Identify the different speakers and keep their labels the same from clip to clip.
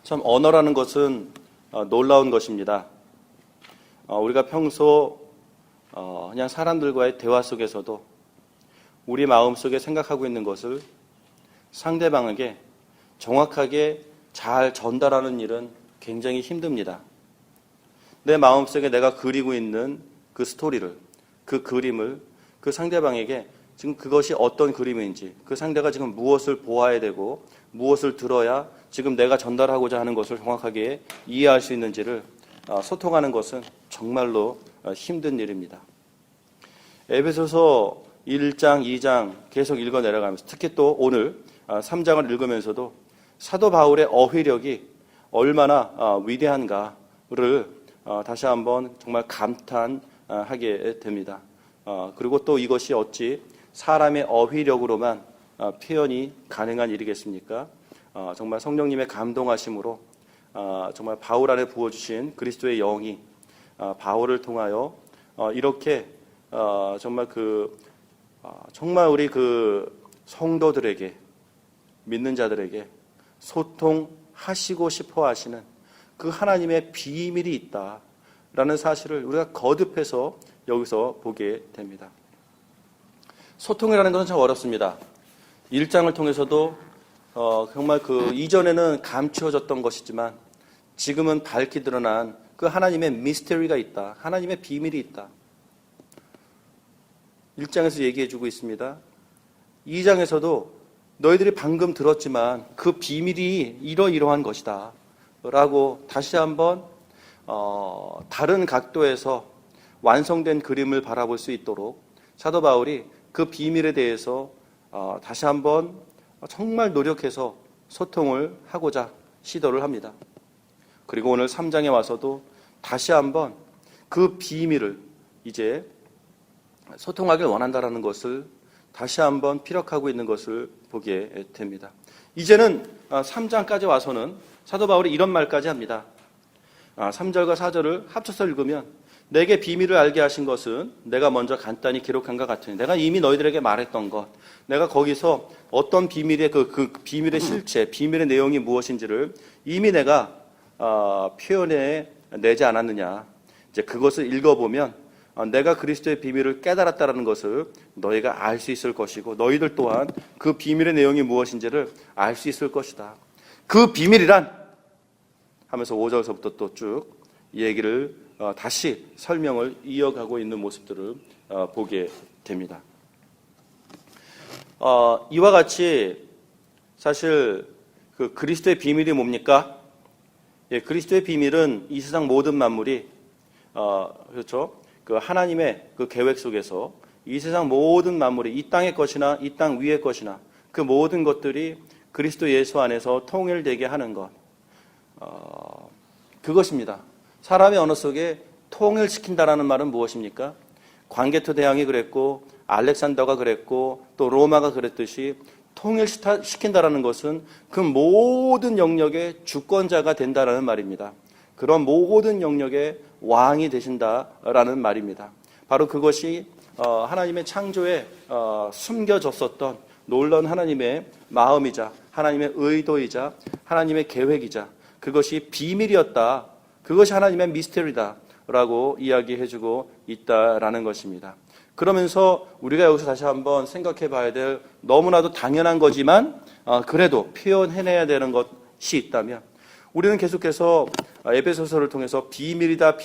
Speaker 1: 참 언어라는 것은 놀라운 것입니다. 우리가 평소 그냥 사람들과의 대화 속에서도 우리 마음속에 생각하고 있는 것을 상대방에게 정확하게 잘 전달하는 일은 굉장히 힘듭니다. 내 마음속에 내가 그리고 있는 그 스토리를, 그 그림을 그 상대방에게 지금 그것이 어떤 그림인지, 그 상대가 지금 무엇을 보아야 되고 무엇을 들어야 지금 내가 전달하고자 하는 것을 정확하게 이해할 수 있는지를 소통하는 것은 정말로 힘든 일입니다. 에베소서 1장, 2장 계속 읽어 내려가면서 특히 또 오늘 3장을 읽으면서도 사도 바울의 어휘력이 얼마나 위대한가를 다시 한번 정말 감탄하게 됩니다. 그리고 또 이것이 어찌 사람의 어휘력으로만 표현이 가능한 일이겠습니까? 정말 성령님의 감동하심으로 정말 바울 안에 부어주신 그리스도의 영이 바울을 통하여 이렇게 정말 우리 그 성도들에게, 믿는 자들에게 소통하시고 싶어 하시는 그 하나님의 비밀이 있다라는 사실을 우리가 거듭해서 여기서 보게 됩니다. 소통이라는 것은 참 어렵습니다. 1장을 통해서도 정말 그 이전에는 감추어졌던 것이지만 지금은 밝히 드러난 그 하나님의 미스터리가 있다. 하나님의 비밀이 있다. 1장에서 얘기해주고 있습니다. 2장에서도 너희들이 방금 들었지만 그 비밀이 이러이러한 것이다 라고 다시 한번 다른 각도에서 완성된 그림을 바라볼 수 있도록 사도 바울이 그 비밀에 대해서 다시 한번 정말 노력해서 소통을 하고자 시도를 합니다. 그리고 오늘 3장에 와서도 다시 한번 그 비밀을 이제 소통하길 원한다라는 것을 다시 한번 피력하고 있는 것을 보게 됩니다. 이제는 3장까지 와서는 사도 바울이 이런 말까지 합니다. 3절과 4절을 합쳐서 읽으면 내게 비밀을 알게 하신 것은 내가 먼저 간단히 기록한 것 같으니 내가 이미 너희들에게 말했던 것, 내가 거기서 어떤 비밀의 그 비밀의 실체, 비밀의 내용이 무엇인지를 이미 내가 표현해 내지 않았느냐. 이제 그것을 읽어보면 내가 그리스도의 비밀을 깨달았다는 것을 너희가 알 수 있을 것이고 너희들 또한 그 비밀의 내용이 무엇인지를 알 수 있을 것이다. 그 비밀이란 하면서 5절서부터 또 쭉 얘기를 다시 설명을 이어가고 있는 모습들을 보게 됩니다. 이와 같이 사실 그 그리스도의 비밀이 뭡니까? 그리스도의 비밀은 이 세상 모든 만물이 그렇죠? 그 하나님의 그 계획 속에서 이 세상 모든 만물이 이 땅의 것이나 이 땅 위의 것이나 그 모든 것들이 그리스도 예수 안에서 통일되게 하는 것, 그것입니다. 사람의 언어 속에 통일시킨다라는 말은 무엇입니까? 광개토 대왕이 그랬고 알렉산더가 그랬고 또 로마가 그랬듯이 통일시킨다라는 것은 그 모든 영역의 주권자가 된다라는 말입니다. 그런 모든 영역의 왕이 되신다라는 말입니다. 바로 그것이 하나님의 창조에 숨겨졌었던 놀라운 하나님의 마음이자 하나님의 의도이자 하나님의 계획이자 그것이 비밀이었다. 그것이 하나님의 미스터리다 라고 이야기해주고 있다라는 것입니다. 그러면서 우리가 여기서 다시 한번 생각해 봐야 될 너무나도 당연한 거지만 그래도 표현해내야 되는 것이 있다면 우리는 계속해서 에베소서를 통해서 비밀이다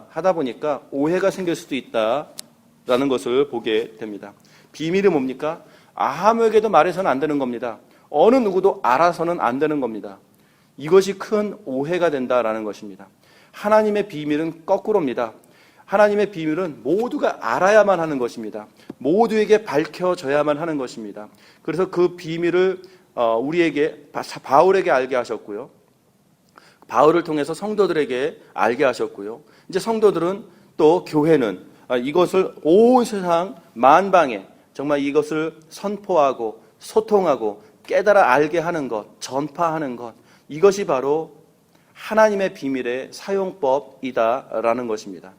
Speaker 1: 하다 보니까 오해가 생길 수도 있다라는 것을 보게 됩니다. 비밀이 뭡니까? 아무에게도 말해서는 안 되는 겁니다. 어느 누구도 알아서는 안 되는 겁니다. 이것이 큰 오해가 된다라는 것입니다. 하나님의 비밀은 거꾸로입니다. 하나님의 비밀은 모두가 알아야만 하는 것입니다. 모두에게 밝혀져야만 하는 것입니다. 그래서 그 비밀을 우리에게 바울에게 알게 하셨고요. 바울을 통해서 성도들에게 알게 하셨고요. 이제 성도들은 또 교회는 이것을 온 세상 만방에 정말 이것을 선포하고 소통하고 깨달아 알게 하는 것, 전파하는 것, 이것이 바로 하나님의 비밀의 사용법이다라는 것입니다.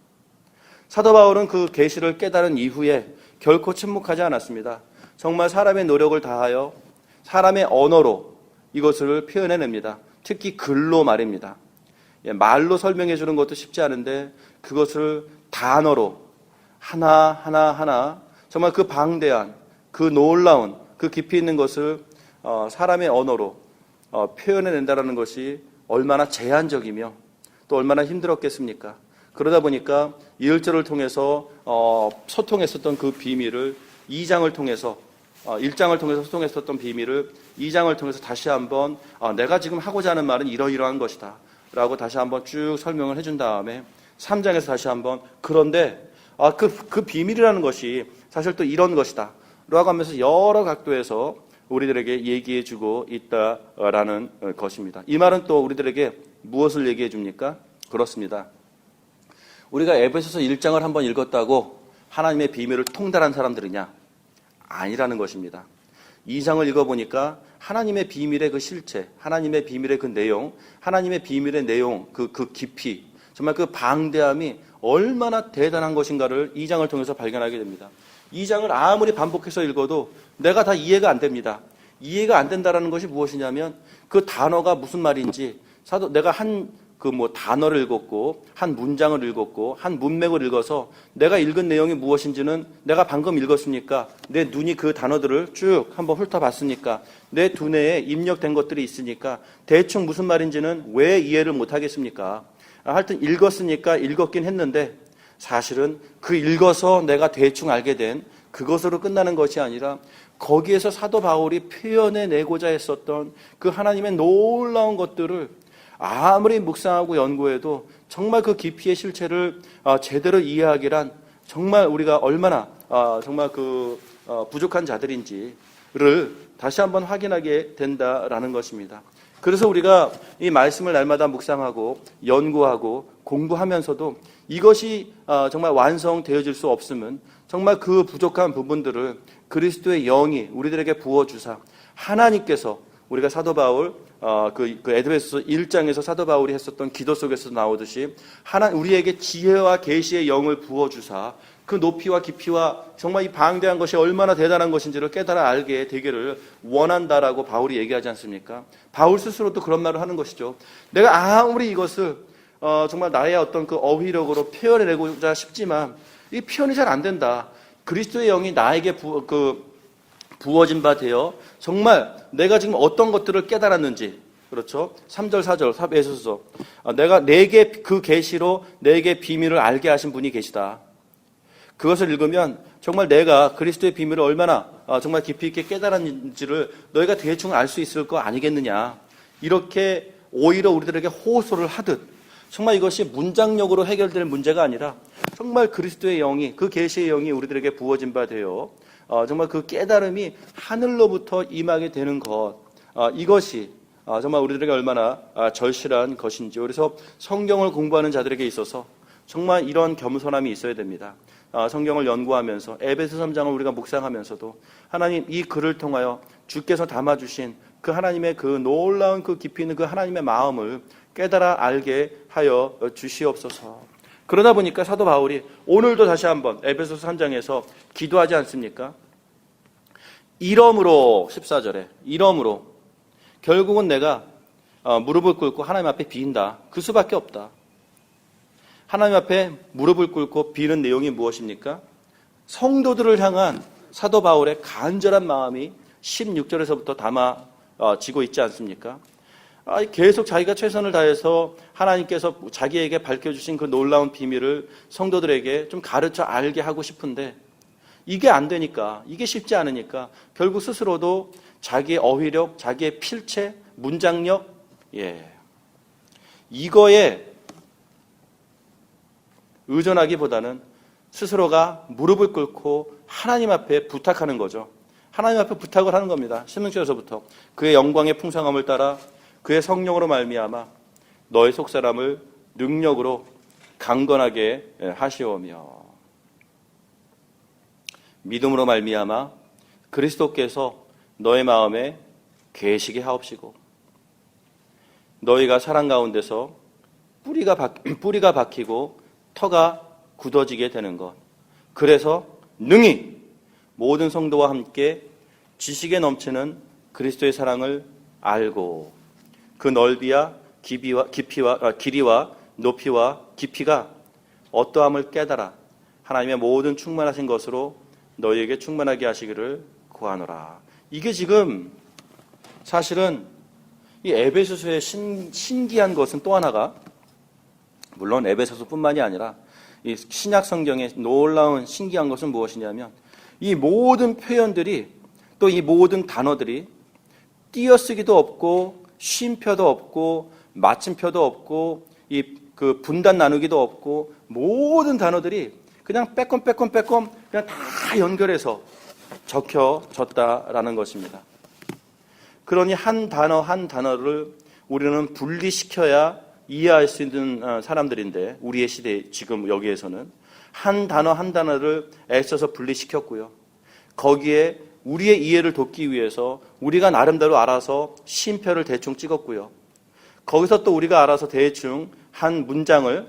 Speaker 1: 사도 바울은 그 계시를 깨달은 이후에 결코 침묵하지 않았습니다. 정말 사람의 노력을 다하여 사람의 언어로 이것을 표현해냅니다. 특히 글로 말입니다. 말로 설명해 주는 것도 쉽지 않은데 그것을 단어로 하나 정말 그 방대한, 그 놀라운, 그 깊이 있는 것을 사람의 언어로 표현해낸다는 것이 얼마나 제한적이며 또 얼마나 힘들었겠습니까? 그러다 보니까 1절을 통해서 소통했었던 그 비밀을 2장을 통해서 1장을 통해서 소통했었던 비밀을 2장을 통해서 다시 한번 내가 지금 하고자 하는 말은 이러이러한 것이다 라고 다시 한번 쭉 설명을 해준 다음에 3장에서 다시 한번 그런데 그 비밀이라는 것이 사실 또 이런 것이다 라고 하면서 여러 각도에서 우리들에게 얘기해 주고 있다라는 것입니다. 이 말은 또 우리들에게 무엇을 얘기해 줍니까? 그렇습니다. 우리가 에베소서 1장을 한번 읽었다고 하나님의 비밀을 통달한 사람들이냐? 아니라는 것입니다. 2장을 읽어보니까 하나님의 비밀의 그 실체, 하나님의 비밀의 그 내용, 하나님의 비밀의 내용, 그 깊이, 정말 그 방대함이 얼마나 대단한 것인가를 2장을 통해서 발견하게 됩니다. 2장을 아무리 반복해서 읽어도 내가 다 이해가 안 됩니다. 이해가 안 된다는 것이 무엇이냐면 그 단어가 무슨 말인지 내가 단어를 읽었고 한 문장을 읽었고 한 문맥을 읽어서 내가 읽은 내용이 무엇인지는 내가 방금 읽었으니까 내 눈이 그 단어들을 쭉 한번 훑어봤으니까 내 두뇌에 입력된 것들이 있으니까 대충 무슨 말인지는 왜 이해를 못하겠습니까? 하여튼 읽었으니까 읽었긴 했는데 사실은 그 읽어서 내가 대충 알게 된 그것으로 끝나는 것이 아니라 거기에서 사도 바울이 표현해내고자 했었던 그 하나님의 놀라운 것들을 아무리 묵상하고 연구해도 정말 그 깊이의 실체를 제대로 이해하기란 정말 우리가 얼마나 정말 부족한 자들인지를 다시 한번 확인하게 된다라는 것입니다. 그래서 우리가 이 말씀을 날마다 묵상하고 연구하고 공부하면서도 이것이 정말 완성되어질 수 없으면 정말 그 부족한 부분들을 그리스도의 영이 우리들에게 부어주사 하나님께서 우리가 사도 바울 에베소서 1장에서 사도 바울이 했었던 기도 속에서 나오듯이 우리에게 지혜와 계시의 영을 부어주사 그 높이와 깊이와 정말 이 방대한 것이 얼마나 대단한 것인지를 깨달아 알게 되기를 원한다라고 바울이 얘기하지 않습니까? 바울 스스로도 그런 말을 하는 것이죠. 내가 아무리 이것을 정말 나의 어떤 그 어휘력으로 표현해내고자 싶지만 이 표현이 잘 안 된다. 그리스도의 영이 나에게 부어진 바 되어 정말 내가 지금 어떤 것들을 깨달았는지, 그렇죠? 3절 4절 에베소서 내게 그 계시로 내게 비밀을 알게 하신 분이 계시다. 그것을 읽으면 정말 내가 그리스도의 비밀을 얼마나 정말 깊이 있게 깨달았는지를 너희가 대충 알 수 있을 거 아니겠느냐. 이렇게 오히려 우리들에게 호소를 하듯 정말 이것이 문장력으로 해결될 문제가 아니라 정말 그리스도의 영이, 그 계시의 영이 우리들에게 부어진 바 되어 정말 그 깨달음이 하늘로부터 임하게 되는 것, 이것이 정말 우리들에게 얼마나 절실한 것인지. 그래서 성경을 공부하는 자들에게 있어서 정말 이런 겸손함이 있어야 됩니다. 성경을 연구하면서 에베소 3장을 우리가 묵상하면서도 하나님 이 글을 통하여 주께서 담아주신 그 하나님의 그 놀라운 그 깊이 있는 그 하나님의 마음을 깨달아 알게 하여 주시옵소서. 그러다 보니까 사도 바울이 오늘도 다시 한번 에베소서 3장에서 기도하지 않습니까? 이러므로 14절에 이러므로 결국은 내가 무릎을 꿇고 하나님 앞에 비인다. 그 수밖에 없다. 하나님 앞에 무릎을 꿇고 비는 내용이 무엇입니까? 성도들을 향한 사도 바울의 간절한 마음이 16절에서부터 담아지고 있지 않습니까? 계속 자기가 최선을 다해서 하나님께서 자기에게 밝혀주신 그 놀라운 비밀을 성도들에게 좀 가르쳐 알게 하고 싶은데 이게 안 되니까, 이게 쉽지 않으니까 결국 스스로도 자기의 어휘력, 자기의 필체, 문장력, 이거에 의존하기보다는 스스로가 무릎을 꿇고 하나님 앞에 부탁하는 거죠. 하나님 앞에 부탁을 하는 겁니다. 16절에서부터 그의 영광의 풍성함을 따라 그의 성령으로 말미암아 너의 속사람을 능력으로 강건하게 하시오며 믿음으로 말미암아 그리스도께서 너의 마음에 계시게 하옵시고 너희가 사랑 가운데서 뿌리가 박히고 터가 굳어지게 되는 것. 그래서 능히 모든 성도와 함께 지식에 넘치는 그리스도의 사랑을 알고 그 넓이와 길이와 높이와 깊이가 어떠함을 깨달아 하나님의 모든 충만하신 것으로 너희에게 충만하게 하시기를 구하노라. 이게 지금 사실은 이 에베소서의 신기한 것은 또 하나가, 물론 에베소서뿐만이 아니라 이 신약 성경의 놀라운 신기한 것은 무엇이냐면, 이 모든 표현들이, 또 이 모든 단어들이 띄어쓰기도 없고 쉼표도 없고 마침표도 없고 그 분단 나누기도 없고, 모든 단어들이 그냥 빼꼼 그냥 다 연결해서 적혀졌다라는 것입니다. 그러니 한 단어 한 단어를 우리는 분리시켜야 이해할 수 있는 사람들인데, 우리의 시대 지금 여기에서는 한 단어 한 단어를 애써서 분리시켰고요. 거기에 우리의 이해를 돕기 위해서 우리가 나름대로 알아서 쉼표를 대충 찍었고요. 거기서 또 우리가 알아서 대충 한 문장을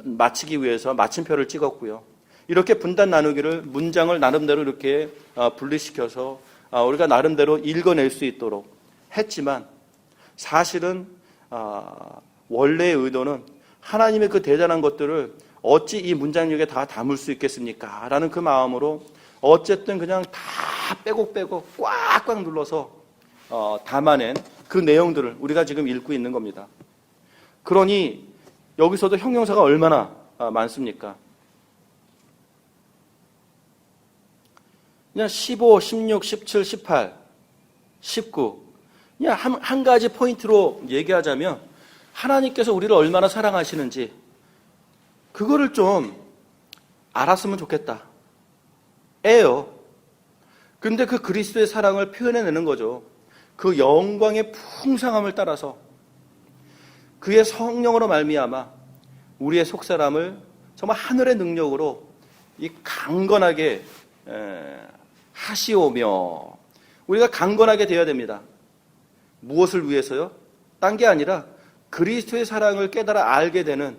Speaker 1: 마치기 위해서 마침표를 찍었고요. 이렇게 분단 나누기를, 문장을 나름대로 이렇게 분리시켜서 우리가 나름대로 읽어낼 수 있도록 했지만, 사실은 원래의 의도는 하나님의 그 대단한 것들을 어찌 이 문장력에 다 담을 수 있겠습니까? 라는 그 마음으로 어쨌든 그냥 다 빼고 꽉꽉 눌러서 담아낸 그 내용들을 우리가 지금 읽고 있는 겁니다. 그러니 여기서도 형용사가 얼마나 많습니까? 그냥 15, 16, 17, 18, 19. 그냥 한 가지 포인트로 얘기하자면, 하나님께서 우리를 얼마나 사랑하시는지 그거를 좀 알았으면 좋겠다. 에요. 근데 그 그리스도의 사랑을 표현해내는 거죠. 그 영광의 풍성함을 따라서 그의 성령으로 말미암아 우리의 속사람을 정말 하늘의 능력으로 이 강건하게 하시오며, 우리가 강건하게 되어야 됩니다. 무엇을 위해서요? 딴 게 아니라 그리스도의 사랑을 깨달아 알게 되는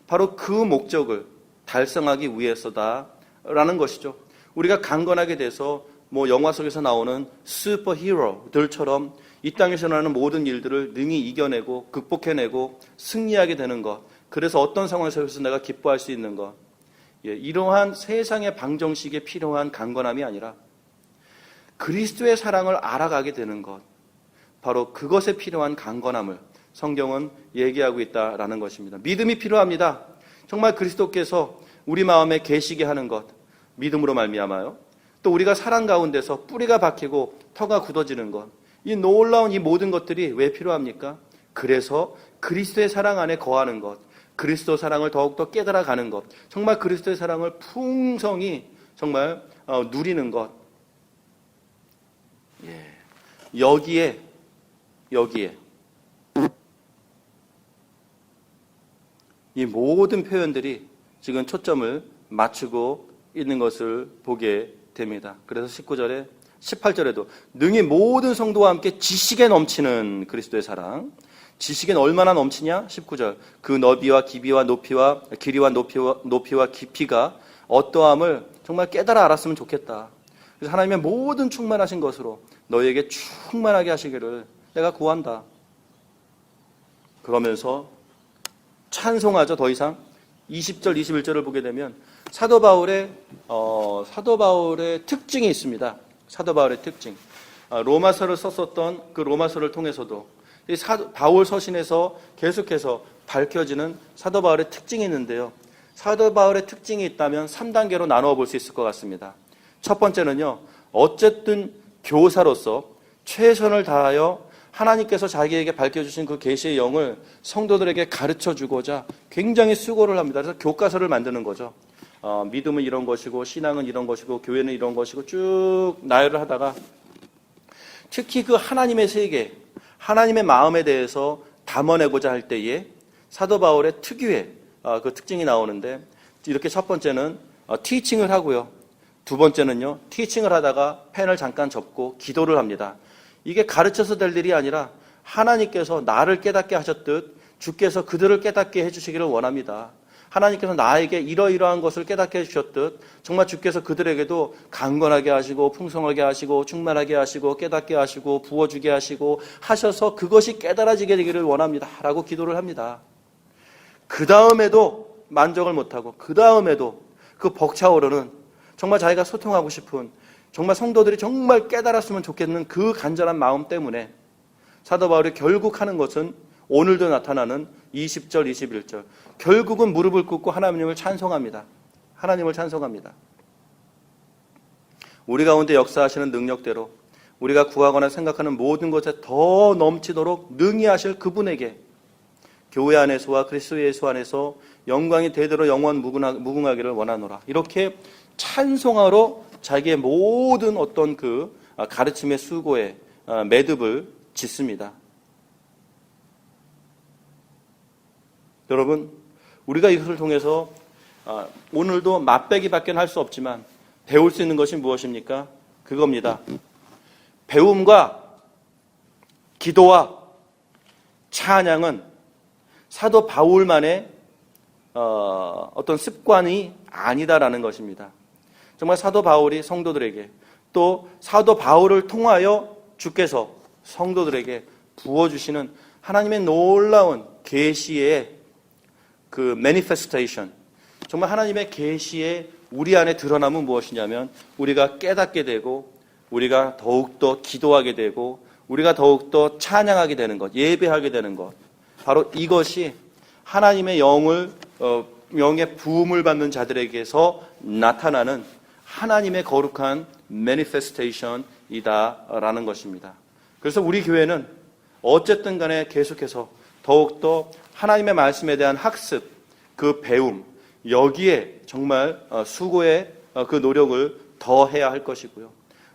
Speaker 1: 바로 그 목적을 달성하기 위해서다라는 것이죠. 우리가 강건하게 돼서 영화 속에서 나오는 슈퍼히어로들처럼 이 땅에서 나는 모든 일들을 능히 이겨내고 극복해내고 승리하게 되는 것, 그래서 어떤 상황에서 내가 기뻐할 수 있는 것, 이러한 세상의 방정식에 필요한 강건함이 아니라 그리스도의 사랑을 알아가게 되는 것, 바로 그것에 필요한 강건함을 성경은 얘기하고 있다라는 것입니다. 믿음이 필요합니다. 정말 그리스도께서 우리 마음에 계시게 하는 것, 믿음으로 말미암아요. 또 우리가 사랑 가운데서 뿌리가 박히고 터가 굳어지는 것, 이 놀라운 이 모든 것들이 왜 필요합니까? 그래서 그리스도의 사랑 안에 거하는 것, 그리스도 사랑을 더욱더 깨달아가는 것, 정말 그리스도의 사랑을 풍성히 정말 누리는 것. 여기에 이 모든 표현들이 지금 초점을 맞추고 있는 것을 보게 됩니다. 그래서 19절에 18절에도 능히 모든 성도와 함께 지식에 넘치는 그리스도의 사랑. 지식엔 얼마나 넘치냐? 19절. 그 너비와 깊이와 높이와 길이와 높이와 깊이가 어떠함을 정말 깨달아 알았으면 좋겠다. 그래서 하나님의 모든 충만하신 것으로 너희에게 충만하게 하시기를 내가 구한다. 그러면서 찬송하죠. 더 이상 20절, 21절을 보게 되면 사도 바울의 특징이 있습니다. 사도 바울의 특징. 로마서를 썼었던 그 로마서를 통해서도 이 바울 서신에서 계속해서 밝혀지는 사도 바울의 특징이 있는데요. 사도 바울의 특징이 있다면 3단계로 나누어 볼 수 있을 것 같습니다. 첫 번째는요, 어쨌든 교사로서 최선을 다하여 하나님께서 자기에게 밝혀주신 그 계시의 영을 성도들에게 가르쳐주고자 굉장히 수고를 합니다. 그래서 교과서를 만드는 거죠. 믿음은 이런 것이고 신앙은 이런 것이고 교회는 이런 것이고 쭉 나열을 하다가 특히 그 하나님의 세계, 하나님의 마음에 대해서 담아내고자 할 때에 사도 바울의 특유의 그 특징이 나오는데, 이렇게 첫 번째는 티칭을 하고요. 두 번째는요, 티칭을 하다가 펜을 잠깐 접고 기도를 합니다. 이게 가르쳐서 될 일이 아니라 하나님께서 나를 깨닫게 하셨듯 주께서 그들을 깨닫게 해주시기를 원합니다. 하나님께서 나에게 이러이러한 것을 깨닫게 해주셨듯 정말 주께서 그들에게도 강건하게 하시고 풍성하게 하시고 충만하게 하시고 깨닫게 하시고 부어주게 하시고 하셔서 그것이 깨달아지게 되기를 원합니다 라고 기도를 합니다. 그 다음에도 만족을 못하고 그 다음에도 그 벅차오르는 정말 자기가 소통하고 싶은 정말 성도들이 정말 깨달았으면 좋겠는 그 간절한 마음 때문에 사도 바울이 결국 하는 것은 오늘도 나타나는 20절, 21절. 결국은 무릎을 꿇고 하나님을 찬송합니다. 하나님을 찬송합니다. 우리 가운데 역사하시는 능력대로 우리가 구하거나 생각하는 모든 것에 더 넘치도록 능히 하실 그분에게 교회 안에서와 그리스도 예수 안에서 영광이 대대로 영원 무궁하기를 원하노라. 이렇게 찬송하러 자기의 모든 어떤 그 가르침의 수고에 매듭을 짓습니다. 여러분, 우리가 이것을 통해서 오늘도 맛배기밖에 할 수 없지만 배울 수 있는 것이 무엇입니까? 그겁니다. 배움과 기도와 찬양은 사도 바울만의 어떤 습관이 아니다라는 것입니다. 정말 사도 바울이 성도들에게 또 사도 바울을 통하여 주께서 성도들에게 부어주시는 하나님의 놀라운 계시의 그 매니페스테이션, 정말 하나님의 계시의 우리 안에 드러남은 무엇이냐면 우리가 깨닫게 되고 우리가 더욱더 기도하게 되고 우리가 더욱더 찬양하게 되는 것, 예배하게 되는 것, 바로 이것이 하나님의 영의 부음을 받는 자들에게서 나타나는 하나님의 거룩한 매니페스테이션이다라는 것입니다. 그래서 우리 교회는 어쨌든 간에 계속해서 더욱더 하나님의 말씀에 대한 학습, 그 배움, 여기에 정말 수고의 그 노력을 더 해야 할 것이고요.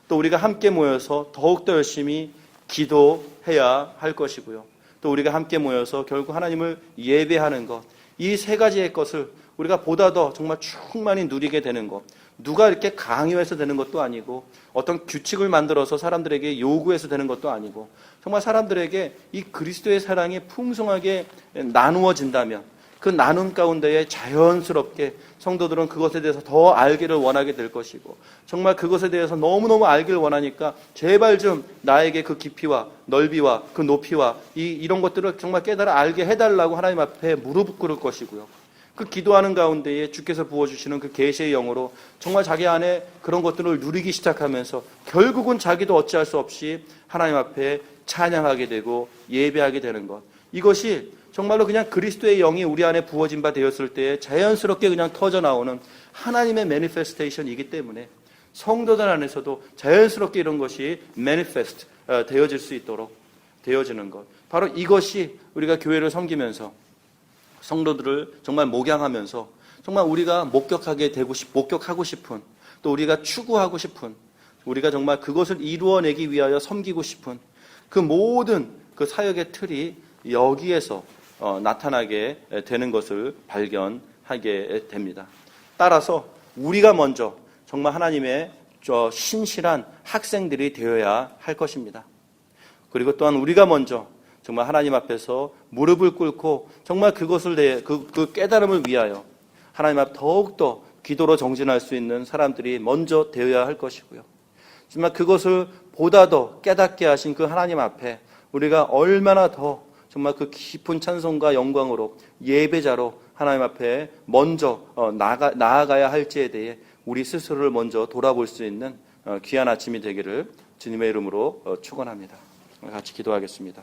Speaker 1: 또 우리가 함께 모여서 더욱더 열심히 기도해야 할 것이고요. 또 우리가 함께 모여서 결국 하나님을 예배하는 것, 이 세 가지의 것을 우리가 보다 더 정말 충만히 누리게 되는 것, 누가 이렇게 강요해서 되는 것도 아니고 어떤 규칙을 만들어서 사람들에게 요구해서 되는 것도 아니고 정말 사람들에게 이 그리스도의 사랑이 풍성하게 나누어진다면 그 나눔 가운데에 자연스럽게 성도들은 그것에 대해서 더 알기를 원하게 될 것이고 정말 그것에 대해서 너무너무 알기를 원하니까 제발 좀 나에게 그 깊이와 넓이와 그 높이와 이런 것들을 정말 깨달아 알게 해달라고 하나님 앞에 무릎 꿇을 것이고요. 그 기도하는 가운데에 주께서 부어주시는 그 계시의 영으로 정말 자기 안에 그런 것들을 누리기 시작하면서 결국은 자기도 어찌할 수 없이 하나님 앞에 찬양하게 되고 예배하게 되는 것, 이것이 정말로 그냥 그리스도의 영이 우리 안에 부어진 바 되었을 때 자연스럽게 그냥 터져 나오는 하나님의 매니페스테이션이기 때문에 성도들 안에서도 자연스럽게 이런 것이 매니페스트 되어질 수 있도록 되어지는 것, 바로 이것이 우리가 교회를 섬기면서 성도들을 정말 목양하면서 정말 우리가 목격하고 싶은 또 우리가 추구하고 싶은 우리가 정말 그것을 이루어내기 위하여 섬기고 싶은 그 모든 그 사역의 틀이 여기에서 나타나게 되는 것을 발견하게 됩니다. 따라서 우리가 먼저 정말 하나님의 신실한 학생들이 되어야 할 것입니다. 그리고 또한 우리가 먼저 정말 하나님 앞에서 무릎을 꿇고 정말 그것을 그 깨달음을 위하여 하나님 앞 더욱더 기도로 정진할 수 있는 사람들이 먼저 되어야 할 것이고요. 정말 그것을 보다 더 깨닫게 하신 그 하나님 앞에 우리가 얼마나 더 정말 그 깊은 찬송과 영광으로 예배자로 하나님 앞에 먼저 나아가야 할지에 대해 우리 스스로를 먼저 돌아볼 수 있는 귀한 아침이 되기를 주님의 이름으로 축원합니다. 같이 기도하겠습니다.